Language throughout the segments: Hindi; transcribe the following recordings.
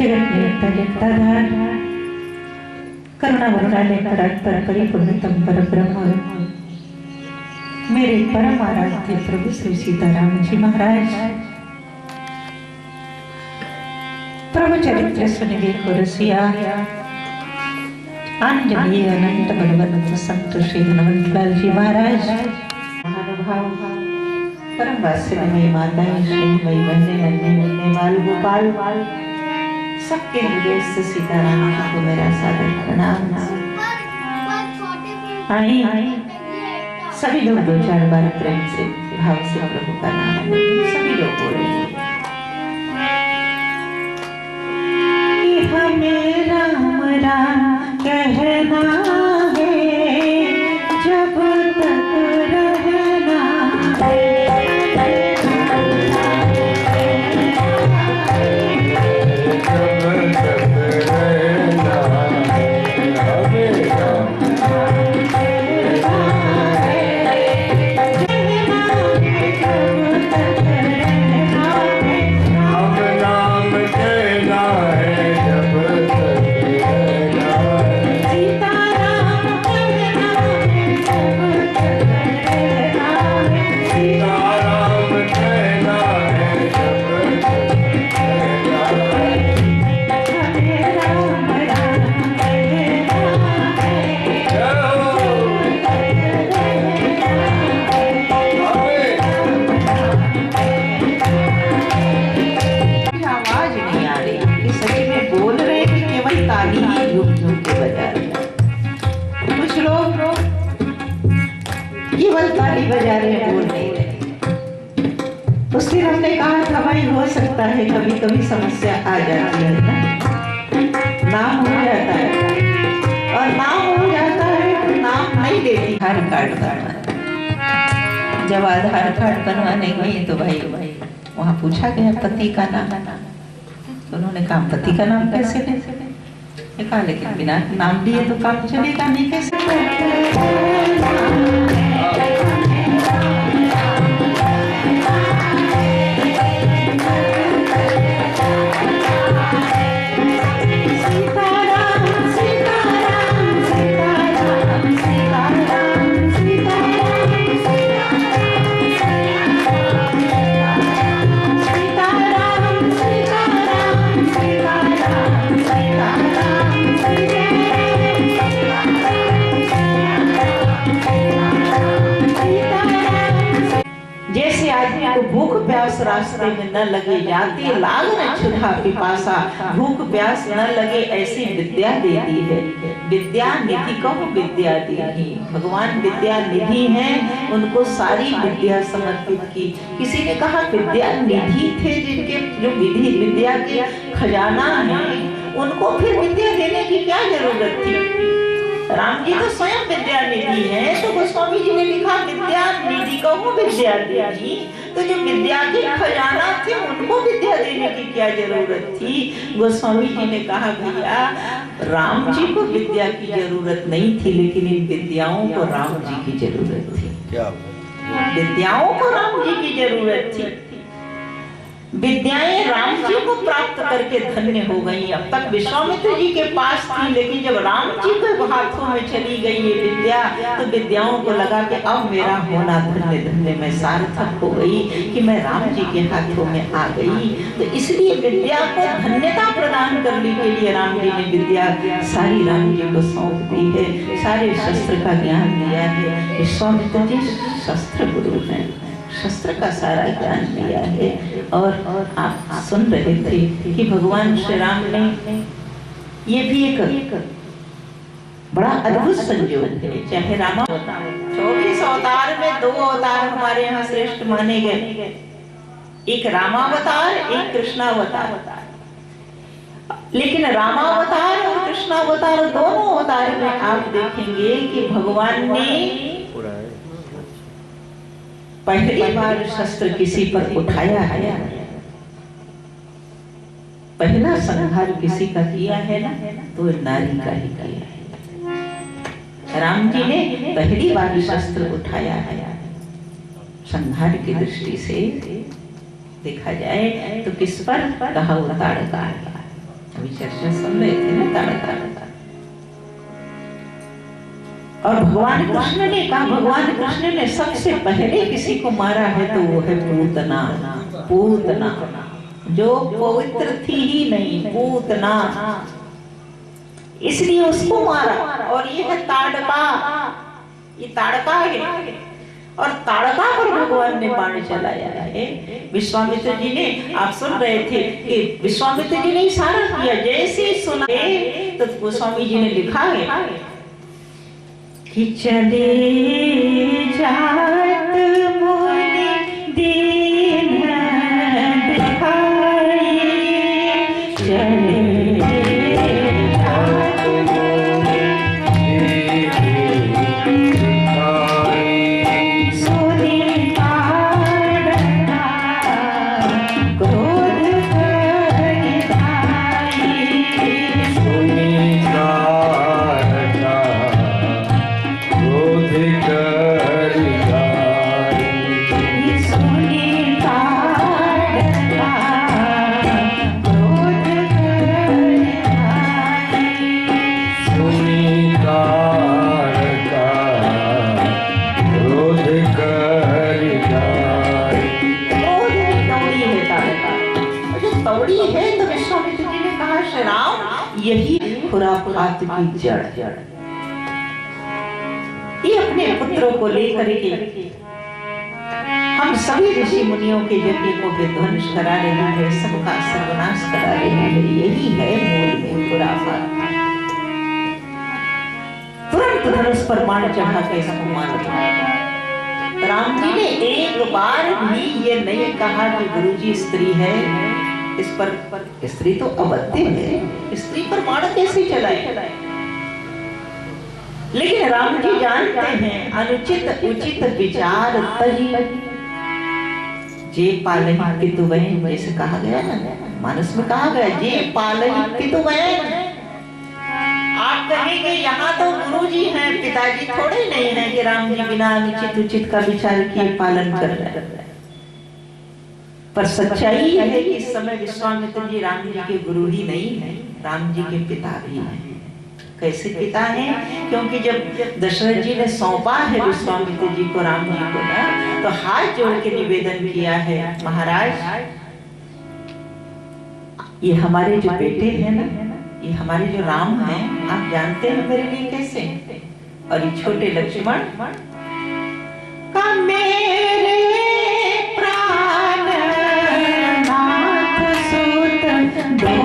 जगत नियंता जगताधार करुणा वरदाने परात्पर परिपूर्णतम परब्रह्म मेरे परम आराध्य प्रभु श्री सीताराम जी महाराज प्रभु चरित्र सुन देखो रसिया आंजनेय अनंत बलवंत संत श्री हनुमंतलाल जी महाराज महानुभाव परम वात्सल्यमयी माता श्रीमयी बहने नन्हे मुन्ने बाल गोपाल सबके हृदय से सीताराम जी को मेरा सादर प्रणाम। आई सभी लोग दो चार बार प्रेम से भाव से प्रभु का नाम सभी लोग बोलेंगे। हमें राम राम कहना है जब तक रहना बजा रहे हैं, बोल नहीं रहे। उस दिन हमने कहा था भाई हो सकता है कभी कभी समस्या आ जाती है ना, नाम हो जाता है और नाम हो जाता है तो नाम नहीं देती। आधार कार्ड बनवाना, जब आधार कार्ड बनवाने गई तो भाई वहाँ पूछा गया पति का नाम, उन्होंने कहा पति का नाम कैसे ले सकते, कहा लेकिन बिना नाम दिए तो काम चलेगा नहीं, कैसे भूख प्यास रास्ते में न लगे, जाती लाग न क्षुधा पिपासा, भूख प्यास न लगे ऐसी विद्या दे दी है। विद्या निधि कहो विद्या दी, भगवान विद्या निधि हैं, उनको सारी विद्या समर्पित की। किसी ने कहा विद्या निधि थे जिनके जो विधि विद्या के खजाना है, उनको फिर विद्या देने की क्या जरूरत थी। राम जी तो स्वयं विद्या निधि है, तो गोस्वामी जी ने लिखा विद्या निधि कहो विद्या दी, तो जो विद्या के खजाना थे उनको विद्या देने की क्या जरूरत थी। गोस्वामी जी ने कहा भैया राम जी को विद्या की जरूरत नहीं थी, लेकिन इन विद्याओं को राम जी की जरूरत थी। क्या विद्याओं को राम जी की जरूरत थी। विद्याएं राम जी को प्राप्त करके धन्य हो गई। अब तक विश्वामित्र जी के पास थी, लेकिन जब राम जी के हाथों में चली गई ये विद्या, तो विद्याओं को लगा कि अब मेरा होना धन्य धन्य में सार्थक हो गई कि मैं राम जी के हाथों में आ गई। तो इसलिए विद्या को धन्यता प्रदान करने के लिए राम जी ने विद्या सारी राम जी को सौंप दी है, सारे शस्त्र का ज्ञान दिया है। विश्वामित्र जी शस्त्र गुरु हैं, शस्त्र का सारा ज्ञान दिया है। और आप सुन रहे थे कि भगवान श्री राम ने ये भी एक बड़ा अद्भुत संयोग है। चाहे रामा 24 अवतार में 2 अवतार हमारे यहाँ श्रेष्ठ माने गए, एक रामावतार एक कृष्णावतार। लेकिन रामावतार और कृष्णावतार दोनों अवतार में आप देखेंगे कि भगवान ने पहली बार शस्त्र किसी पर उठाया है, पहला संहार किसी का किया है ना, तो नारी का ही किया है। राम जी ने पहली बार शस्त्र उठाया है। संहार की दृष्टि से देखा जाए तो किस पर कहा, वो ताड़का। अभी चर्चा सुन रहे थे ना ताड़का। और भगवान कृष्ण ने कहा, भगवान कृष्ण ने सबसे पहले किसी को मारा है तो वो है पूतना। पूतना जो पवित्र थी ही नहीं, पूतना, इसलिए उसको मारा। और ये है ताड़का, ये ताड़का है। और ताड़का पर भगवान ने बाण चलाया है। विश्वामित्र जी ने, आप सुन रहे थे कि विश्वामित्र जी ने इशारा किया, जैसे सुना तो गोस्वामी जी ने लिखा है कि चले जात मोने दीन दिखाई, चले यही खुराफात की जड़। ये अपने पुत्रों को लेकर के हम सभी ऋषि मुनियों के यज्ञ को विध्वंस करा रही है, सबका सर्वनाश करा रही है। यही है मूल में खुराफात। तुरंत धनुष पर बाण चढ़ा के इसको मार दिया। राम जी ने एक बार भी ये नहीं कहा कि गुरुजी स्त्री है, इस पर स्त्री तो अवध्य है, स्त्री पर बाण कैसे चलाए। लेकिन राम जी जानते हैं अनुचित उचित विचार तजी जे पालही पितु बहन, जैसे कहा गया ना, मानस में कहा गया जे पालही पितु बहन। आप कहेंगे यहाँ तो गुरु जी हैं, पिताजी थोड़े नहीं है कि राम जी बिना अनुचित उचित का विचार किए पालन कर रहे हैं। पर सच्चाई है कि इस समय विश्वामित्र जी राम जी के गुरु ही नहीं है, राम जी के पिता भी हैं। कैसे पिता हैं? क्योंकि जब दशरथ जी ने सौंपा है विश्वामित्र जी को राम जी को ना, तो हाथ जोड़ के निवेदन किया है, महाराज ये हमारे जो बेटे हैं ना, ये हमारे जो राम हैं, आप जानते हैं मेरे लिए कैसे, और ये छोटे लक्ष्मण का मेरे प्राण नाथ सुत दो।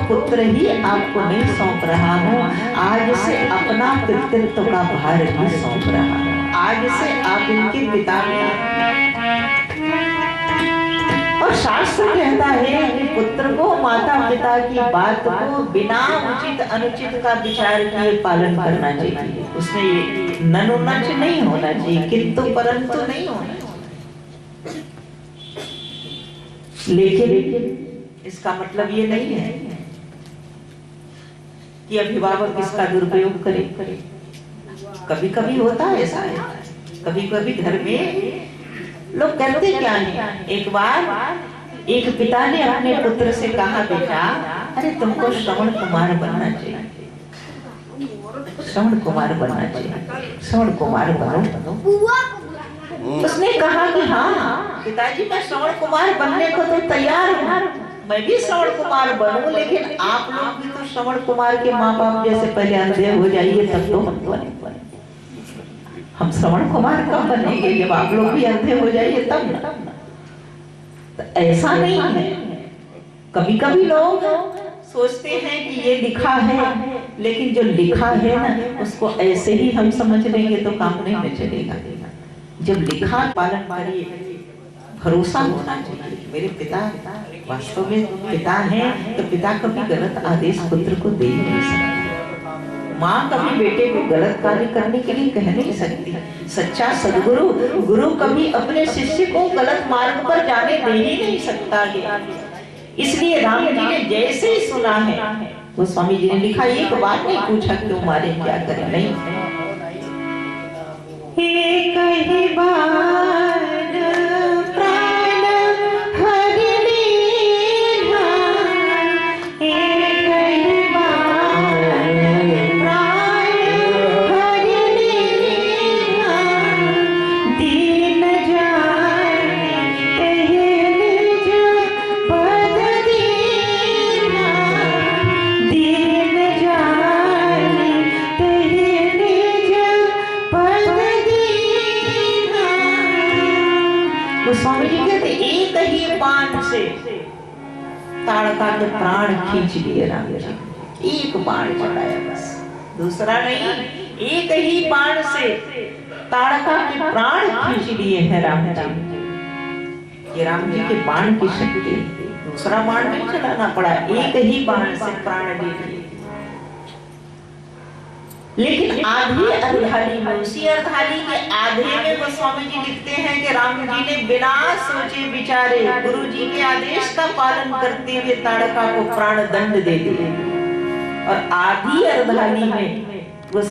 पुत्र ही आपको नहीं सौंप रहा हूँ, आज से अपना पितृत्व का भार भी सौंप रहा हूँ। आज से आप इनके पिता हैं। और शास्त्र कहता है कि पुत्र को माता पिता की बात को बिना उचित अनुचित का विचार किए पालन करना चाहिए। उसमें ननु नच नहीं होना चाहिए, किंतु परंतु नहीं होना। लेकिन इसका मतलब ये नहीं है कि अभिभावक इसका दुरुपयोग करे। कभी कभी होता है ऐसा है, कभी कभी घर में लोग करते क्या है। एक बार एक पिता ने अपने पुत्र से कहा, बेटा अरे तुमको श्रवण कुमार बनना चाहिए, श्रवण कुमार बनना चाहिए, श्रवण कुमार बनो। उसने कहा कि हाँ पिताजी मैं श्रवण कुमार बनने को तो तैयार हूँ, मैं भी श्रवण कुमार बनूं, लेकिन आप लोग भी तो श्रवण कुमार के माँ बाप जैसे पहले अंधे हो जाइए तब तो हम बने। हम श्रवण कुमार कब बनेंगे? जब आप लोग भी अंधे हो जाइए तब ना। तो ऐसा नहीं है। कभी कभी लोग सोचते हैं कि ये लिखा है, लेकिन जो लिखा है ना उसको ऐसे ही हम समझ लेंगे तो काम नहीं में चलेगा। जब लिखा पालन करिए, भरोसा होना चाहिए। मेरे पिता वास्तव में पिता हैं, तो पिता कभी गलत आदेश पुत्र को दे नहीं सकता। माँ कभी बेटे को गलत कार्य करने के लिए कह नहीं सकती। सच्चा सदगुरु गुरु कभी अपने शिष्य को गलत मार्ग पर जाने दे ही नहीं सकता है। इसलिए राम जी ने जैसे ही सुना है, वो स्वामी जी ने लिखा, एक बात नहीं पूछा क्यों मारे, क्या करें, नहीं, एक ही बार प्राण हरि लीला, एक ही बार प्राण हरि लीला, दीन जाने कहे निज पद दीना, दीन जाने कहे निज पद दीना। तो स्वामी जी कहते एक ही बाण से ताड़का के प्राण खींच लिए राम जी। एक बाण चलाया बस, दूसरा नहीं। एक ही बाण से ताड़का के प्राण खींच लिए हैं राम जी। ये राम जी के बाण की शक्ति, दूसरा बाण नहीं चलाना पड़ा, एक ही बाण से प्राण ले लिए। लेकिन आधी अर्धाली में, उसी अर्धाली के आधे में गोस्वामी जी लिखते हैं कि राम जी ने बिना सोचे विचारे गुरु जी के आदेश का पालन करते हुए ताड़का को प्राण दंड दे दिए। और आधी अर्धाली में